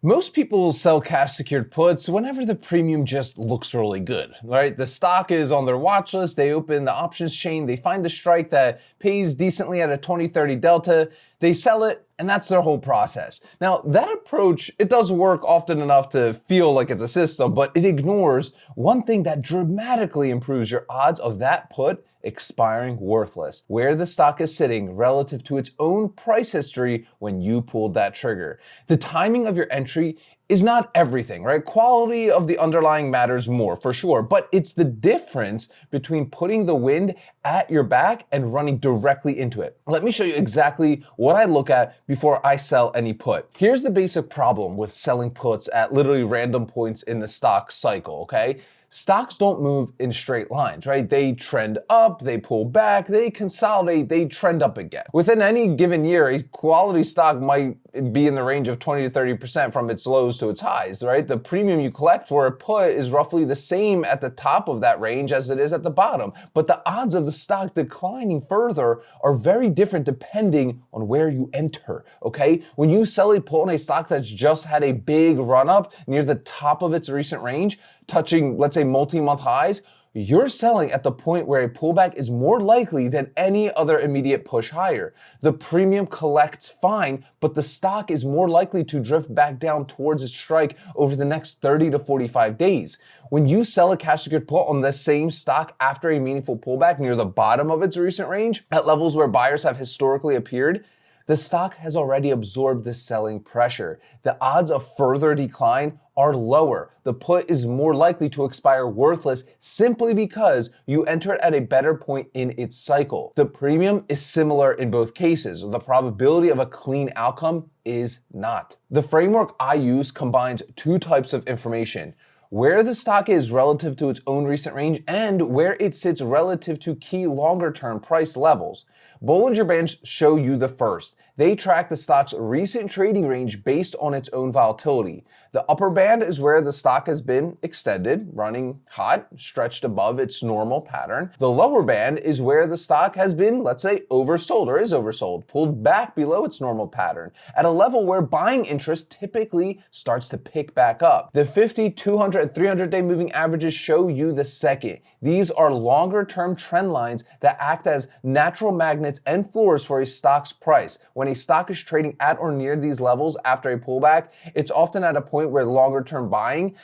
Most people sell cash secured puts whenever the premium just looks really good, right? The stock is on their watch list, they open the options chain, they find a strike that pays decently at a 20-30 delta, they sell it, and that's their whole process. Now, that approach, it does work often enough to feel like it's a system, but it ignores one thing that dramatically improves your odds of that put expiring worthless, where the stock is sitting relative to its own price history when you pulled that trigger. The timing of your entry is not everything, right? Quality of the underlying matters more, for sure, but it's the difference between putting the wind at your back and running directly into it. Let me show you exactly what I look at before I sell any put. Here's the basic problem with selling puts at literally random points in the stock cycle, okay? Stocks don't move in straight lines, right? They trend up, they pull back, they consolidate, they trend up again. Within any given year, a quality stock might be in the range of 20 to 30% from its lows to its highs, right? The premium you collect for a put is roughly the same at the top of that range as it is at the bottom, but the odds of the stock declining further are very different depending on where you enter, okay? When you sell a put on a stock that's just had a big run up near the top of its recent range, touching, let's say, multi-month highs, you're selling at the point where a pullback is more likely than any other immediate push higher. The premium collects fine, but the stock is more likely to drift back down towards its strike over the next 30 to 45 days. When you sell a cash secured put on the same stock after a meaningful pullback near the bottom of its recent range, at levels where buyers have historically appeared, the stock has already absorbed the selling pressure. The odds of further decline are lower. The put is more likely to expire worthless simply because you enter it at a better point in its cycle. The premium is similar in both cases. The probability of a clean outcome is not. The framework I use combines two types of information: where the stock is relative to its own recent range and where it sits relative to key longer-term price levels. Bollinger Bands show you the first. They track the stock's recent trading range based on its own volatility. The upper band is where the stock has been extended, running hot, stretched above its normal pattern. The lower band is where the stock has been, let's say, oversold or is oversold, pulled back below its normal pattern at a level where buying interest typically starts to pick back up. The 50, 200, and 300-day moving averages show you the second. These are longer-term trend lines that act as natural magnets and floors for a stock's price. When a stock is trading at or near these levels after a pullback, it's often at a point where longer-term buying,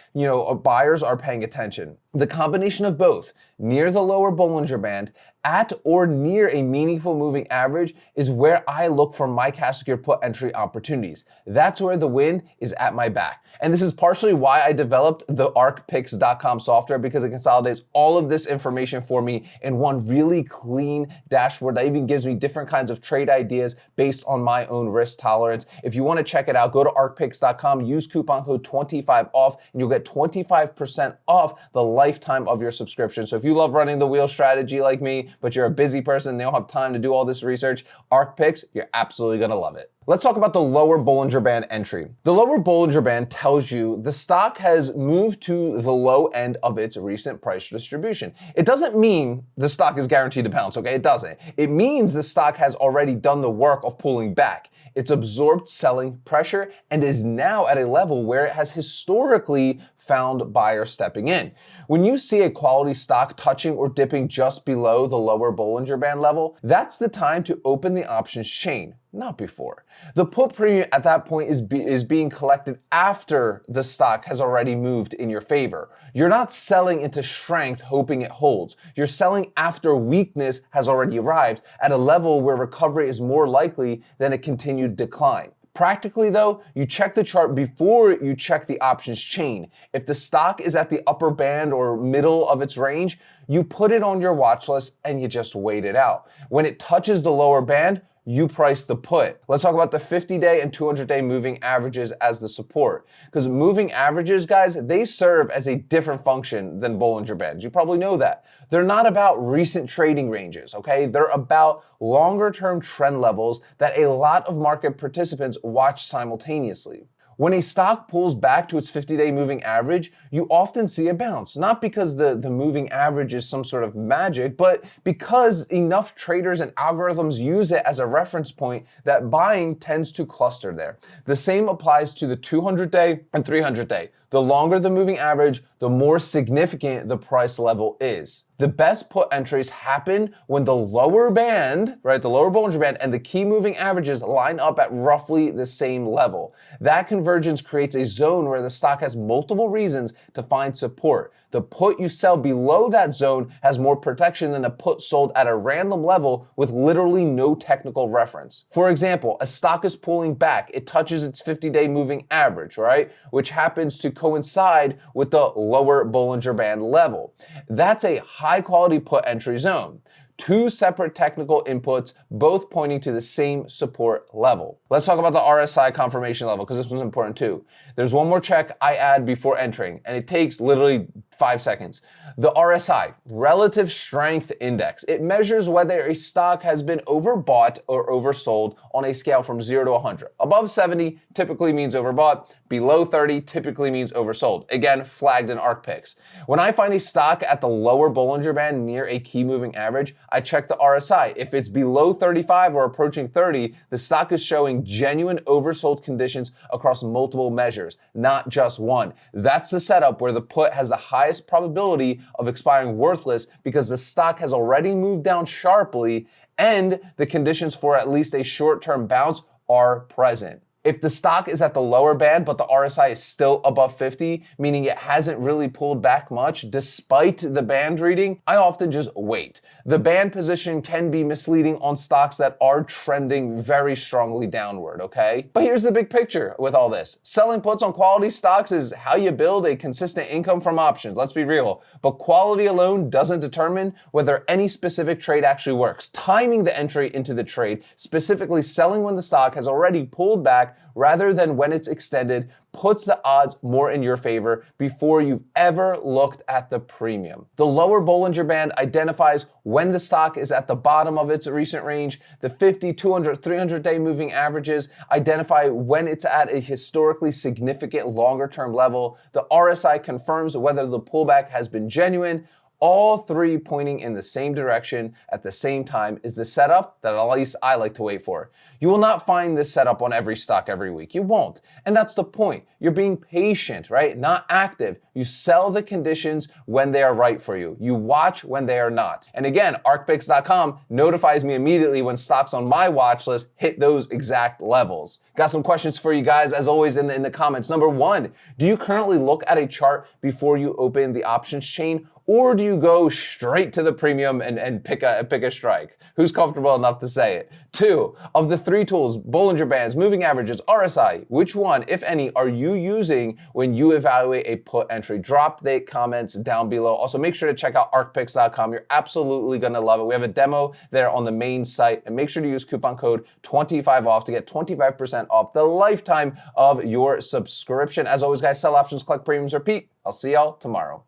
buyers are paying attention. The combination of both, near the lower Bollinger Band, at or near a meaningful moving average, is where I look for my cash secured put entry opportunities. That's where the wind is at my back. And this is partially why I developed the ArkPicks.com software, because it consolidates all of this information for me in one really clean dashboard that even gives me different kinds of trade ideas based on my own risk tolerance. If you want to check it out, go to ArkPicks.com, use coupon code 25OFF, and you'll get 25% off the lifetime of your subscription. So if you love running the wheel strategy like me, but you're a busy person and you don't have time to do all this research, ArkPicks, you're absolutely gonna love it. Let's talk about the lower Bollinger Band entry. The lower Bollinger Band tells you the stock has moved to the low end of its recent price distribution. It doesn't mean the stock is guaranteed to bounce, okay? It doesn't. It means the stock has already done the work of pulling back. It's absorbed selling pressure and is now at a level where it has historically found buyers stepping in. When you see a quality stock touching or dipping just below the lower Bollinger Band level, that's the time to open the options chain, not before. The put premium at that point is being collected after the stock has already moved in your favor. You're not selling into strength hoping it holds. You're selling after weakness has already arrived at a level where recovery is more likely than a continued decline. Practically though, you check the chart before you check the options chain. If the stock is at the upper band or middle of its range, you put it on your watch list and you just wait it out. When it touches the lower band, you price the put. Let's talk about the 50-day and 200-day moving averages as the support. Because moving averages, guys, they serve as a different function than Bollinger Bands. You probably know that. They're not about recent trading ranges, okay? They're about longer-term trend levels that a lot of market participants watch simultaneously. When a stock pulls back to its 50-day moving average, you often see a bounce, not because the moving average is some sort of magic, but because enough traders and algorithms use it as a reference point that buying tends to cluster there. The same applies to the 200-day and 300-day. The longer the moving average, the more significant the price level is. The best put entries happen when the lower band, right, the lower Bollinger Band and the key moving averages line up at roughly the same level. That convergence creates a zone where the stock has multiple reasons to find support. The put you sell below that zone has more protection than a put sold at a random level with literally no technical reference. For example, a stock is pulling back. It touches its 50-day moving average, right? Which happens to coincide with the lower Bollinger Band level. That's a high quality put entry zone. Two separate technical inputs, both pointing to the same support level. Let's talk about the RSI confirmation level, because this one's important too. There's one more check I add before entering, and it takes literally 5 seconds. The RSI, Relative Strength Index. It measures whether a stock has been overbought or oversold on a scale from 0 to 100. Above 70 typically means overbought. Below 30 typically means oversold. Again, flagged in Ark picks. When I find a stock at the lower Bollinger Band near a key moving average, I check the RSI. If it's below 35 or approaching 30, the stock is showing genuine oversold conditions across multiple measures, not just one. That's the setup where the put has the highest probability of expiring worthless because the stock has already moved down sharply and the conditions for at least a short-term bounce are present. If the stock is at the lower band, but the RSI is still above 50, meaning it hasn't really pulled back much despite the band reading, I often just wait. The band position can be misleading on stocks that are trending very strongly downward, okay? But here's the big picture with all this. Selling puts on quality stocks is how you build a consistent income from options, let's be real. But quality alone doesn't determine whether any specific trade actually works. Timing the entry into the trade, specifically selling when the stock has already pulled back rather than when it's extended, puts the odds more in your favor before you've ever looked at the premium. The lower Bollinger Band identifies when the stock is at the bottom of its recent range. The 50, 200, 300-day moving averages identify when it's at a historically significant longer-term level. The RSI confirms whether the pullback has been genuine. All three pointing in the same direction at the same time is the setup that at least I like to wait for. You will not find this setup on every stock every week. You won't. And that's the point. You're being patient, right? Not active. You sell the conditions when they are right for you. You watch when they are not. And again, ArkPicks.com notifies me immediately when stocks on my watch list hit those exact levels. Got some questions for you guys, as always, in the comments. Number one, do you currently look at a chart before you open the options chain? Or do you go straight to the premium and pick a strike? Who's comfortable enough to say it? Two, of the three tools, Bollinger Bands, moving averages, RSI, which one, if any, are you using when you evaluate a put entry? Drop the comments down below. Also, make sure to check out ArkPicks.com. You're absolutely gonna love it. We have a demo there on the main site, and make sure to use coupon code 25OFF to get 25% off the lifetime of your subscription. As always, guys, sell options, collect premiums, repeat. I'll see y'all tomorrow.